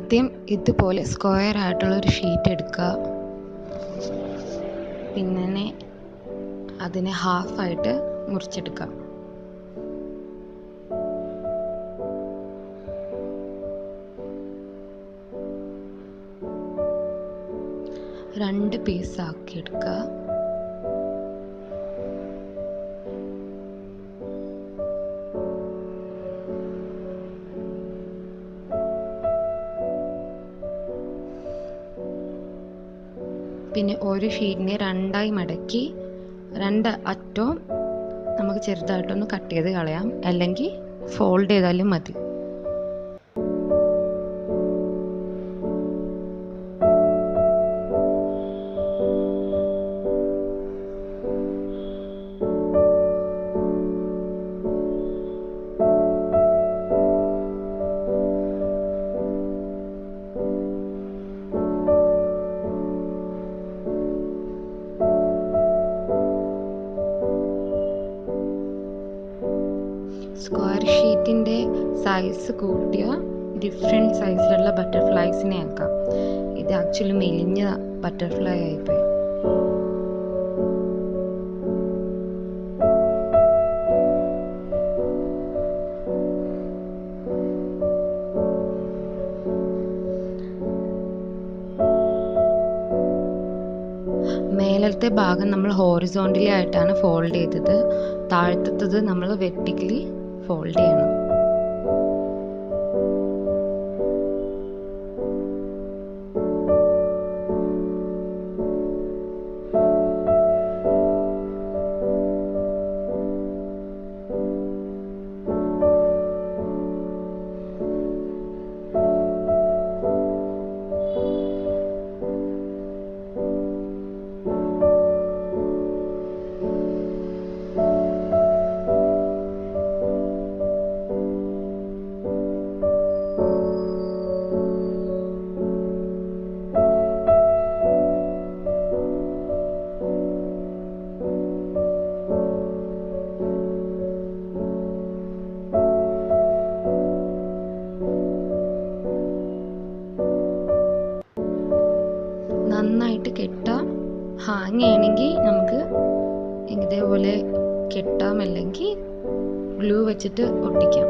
ആദ്യം ഇതുപോലെ സ്ക്വയർ ആയിട്ടുള്ളൊരു ഷീറ്റ് എടുക്കുക. പിന്നെ അതിനെ ഹാഫായിട്ട് മുറിച്ചെടുക്കുക. രണ്ട് പീസാക്കി എടുക്കുക. പിന്നെ ഒരു ഷീറ്റിനെ രണ്ടായി മടക്കി രണ്ട് അറ്റവും നമുക്ക് ചെറുതായിട്ടൊന്ന് കട്ട് ചെയ്ത് കളയാം, അല്ലെങ്കിൽ ഫോൾഡ് ചെയ്താലും മതി. സ്ക്വയർ ഷീറ്റിൻ്റെ സൈസ് കൂട്ടിയ ഡിഫറെൻറ്റ് സൈസിലുള്ള ബട്ടർഫ്ലൈസിനെ ആക്കാം. ഇത് ആക്ച്വലി മെലിഞ്ഞ ബട്ടർഫ്ലൈ ആയിപ്പോയി. മേലത്തെ ഭാഗം നമ്മൾ ഹോറിസോണ്ടലി ആയിട്ടാണ് ഫോൾഡ് ചെയ്തത്. താഴത്തത് നമ്മൾ വെർട്ടിക്കലി ഫോൾഡ് ചെയ്യണം. നന്നായിട്ട് കെട്ടാം. ഹാങ് ചെയ്യണമെങ്കിൽ നമുക്ക് ഇതേപോലെ കെട്ടാം, അല്ലെങ്കിൽ ഗ്ലൂ വെച്ചിട്ട് ഒട്ടിക്കാം.